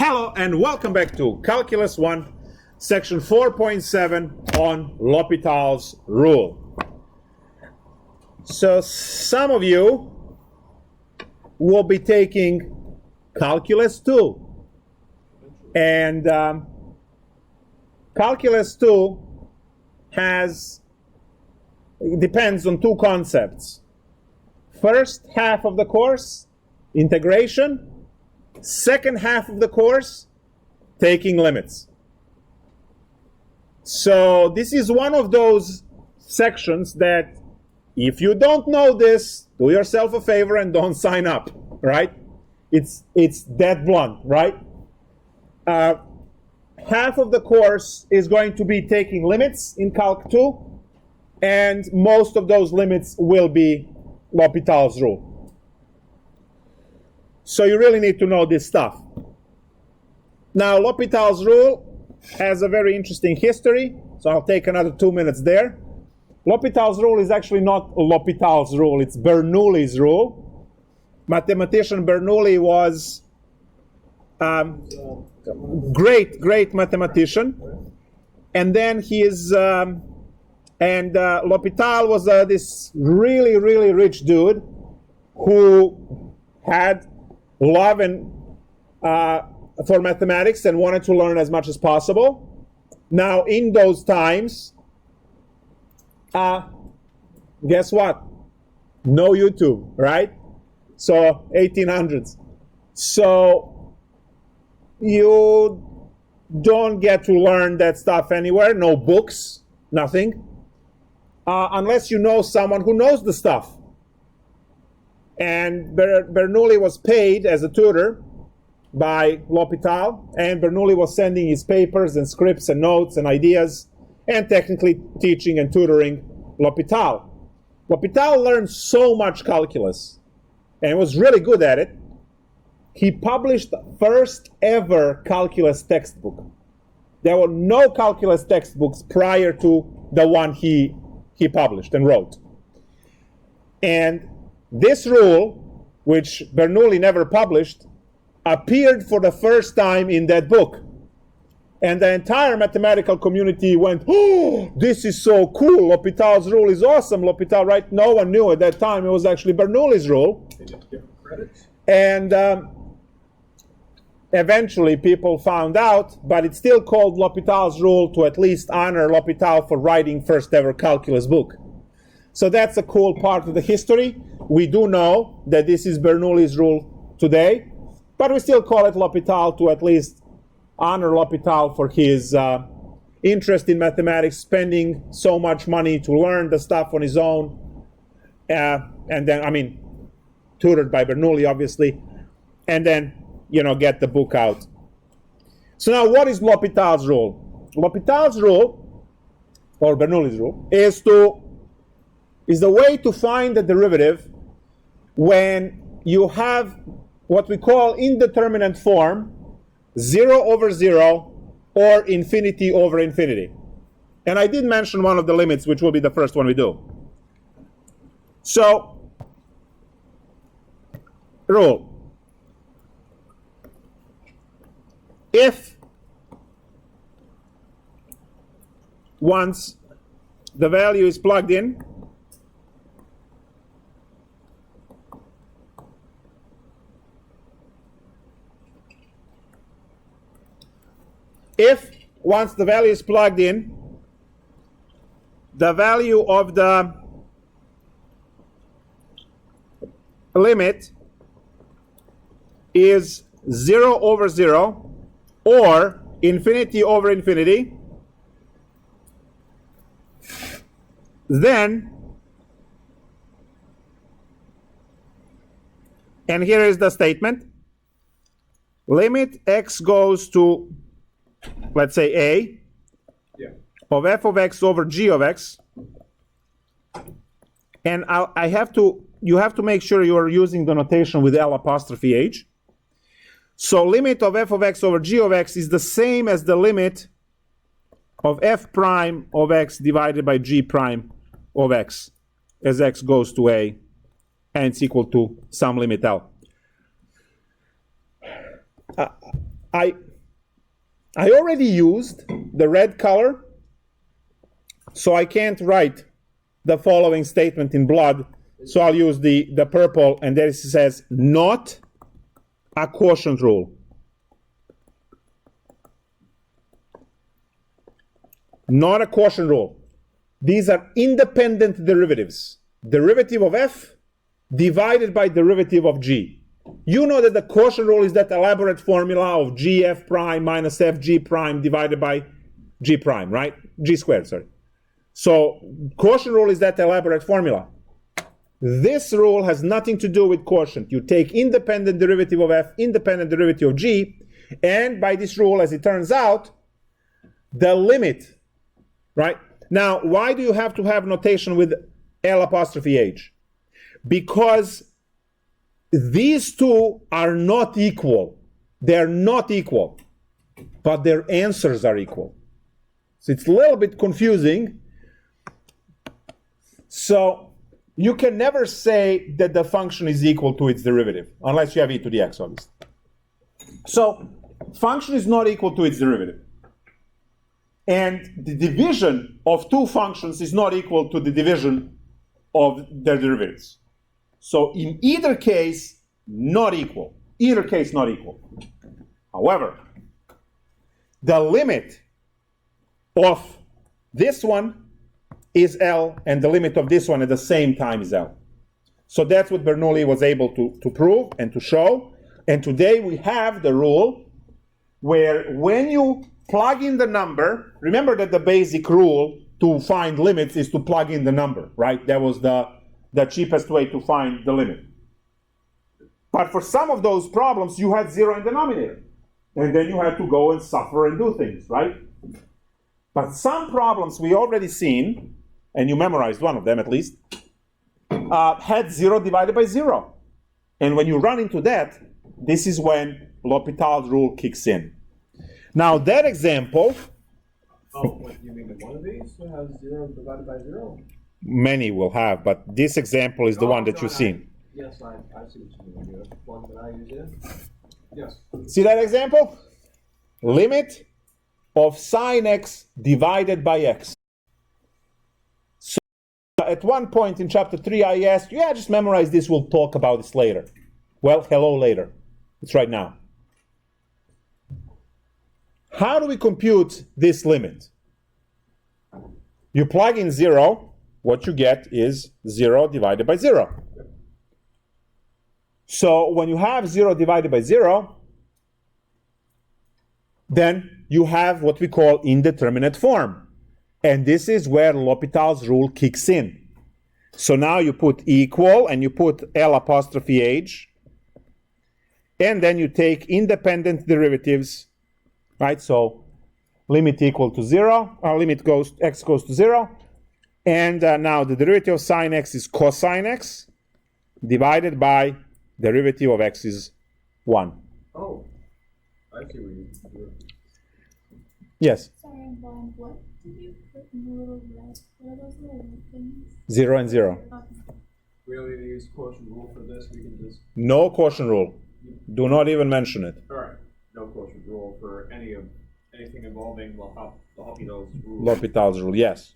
Hello and welcome back to Calculus 1, section 4.7 on L'Hopital's rule. So some of you will be taking Calculus 2. And Calculus 2 depends on two concepts. First half of the course, integration. Second half of the course, taking limits. So this is one of those sections that if you don't know this, do yourself a favor and don't sign up, right? It's that blunt, right? Half of the course is going to be taking limits in Calc 2, and most of those limits will be L'Hopital's rule. So you really need to know this stuff. Now, L'Hopital's rule has a very interesting history, so I'll take another 2 minutes there. L'Hopital's rule is actually not L'Hopital's rule, it's Bernoulli's rule. Mathematician Bernoulli was great mathematician, and then L'Hopital was this really rich dude who had love and for mathematics and wanted to learn as much as possible. Now, in those times, guess what? No YouTube, right? So 1800s. So you don't get to learn that stuff anywhere. No books, nothing, unless you know someone who knows the stuff. And Bernoulli was paid as a tutor by L'Hopital, and Bernoulli was sending his papers and scripts and notes and ideas and technically teaching and tutoring L'Hopital. L'Hopital learned so much calculus and was really good at it. He published the first ever calculus textbook. There were no calculus textbooks prior to the one he published and wrote. And this rule, which Bernoulli never published, appeared for the first time in that book. And the entire mathematical community went, "Oh, this is so cool. L'Hopital's rule is awesome." L'Hopital, right? No one knew at that time it was actually Bernoulli's rule. They didn't give him credits. And eventually people found out, but it's still called L'Hopital's rule to at least honor L'Hopital for writing first ever calculus book. So that's a cool part of the history. We do know that this is Bernoulli's rule today, but we still call it L'Hopital to at least honor L'Hopital for his interest in mathematics, spending so much money to learn the stuff on his own, and then, tutored by Bernoulli, obviously, and then, get the book out. So now, what is L'Hopital's rule? L'Hopital's rule, or Bernoulli's rule, is the way to find the derivative when you have what we call indeterminate form, 0 over 0, or infinity over infinity. And I did mention one of the limits, which will be the first one we do. So, rule. If once the value is plugged in, if once the value is plugged in, the value of the limit is 0 over 0 or infinity over infinity, then, and here is the statement, limit x goes to, let's say, a of f of x over g of x, and you have to make sure you are using the notation with L apostrophe h. So limit of f of x over g of x is the same as the limit of f prime of x divided by g prime of x as x goes to a, and it's equal to some limit L. I already used the red color, so I can't write the following statement in blood. So I'll use the purple, and there it says not a quotient rule. Not a quotient rule. These are independent derivatives. Derivative of f divided by derivative of g. You know that the quotient rule is that elaborate formula of gf prime minus fg prime divided by g prime, right? G squared, sorry. So quotient rule is that elaborate formula. This rule has nothing to do with quotient. You take independent derivative of f, independent derivative of g, and by this rule, as it turns out, the limit, right? Now, why do you have to have notation with L apostrophe H? Because these two are not equal. They're not equal, but their answers are equal. So it's a little bit confusing. So you can never say that the function is equal to its derivative, unless you have e to the x, obviously. So function is not equal to its derivative. And the division of two functions is not equal to the division of their derivatives. So in either case, not equal. Either case, not equal. However, the limit of this one is L, and the limit of this one at the same time is L. So that's what Bernoulli was able to prove and to show. And today we have the rule where when you plug in the number, remember that the basic rule to find limits is to plug in the number, right? That was the cheapest way to find the limit. But for some of those problems, you had zero in the denominator. And then you had to go and suffer and do things, right? But some problems we already seen, and you memorized one of them at least, had 0 divided by 0. And when you run into that, this is when L'Hopital's rule kicks in. Now that example... Oh, what, you mean that one of these has 0 divided by 0? Many will have, but this example is the one that you've seen. Yes, I see what you mean. The one that I use in. Yes. See that example? Limit of sine x divided by x. So at one point in chapter 3 I asked, yeah, just memorize this, we'll talk about this later. Well, hello later. It's right now. How do we compute this limit? You plug in 0, what you get is 0 divided by 0. So when you have 0 divided by 0, then you have what we call indeterminate form. And this is where L'Hopital's rule kicks in. So now you put equal and you put L apostrophe H, and then you take independent derivatives, right? So limit equal to 0, limit goes, x goes to 0, and now the derivative of sine x is cosine x divided by derivative of x is 1. Oh, I see what you do. Yes? Sorry, I'm blind. What did you put in the little red? What are those little red things? 0 and 0. We don't need to use quotient rule for this. We can just. No quotient rule. Do not even mention it. All right. No quotient rule for anything involving L'Hopital's rule. L'Hopital's rule, yes.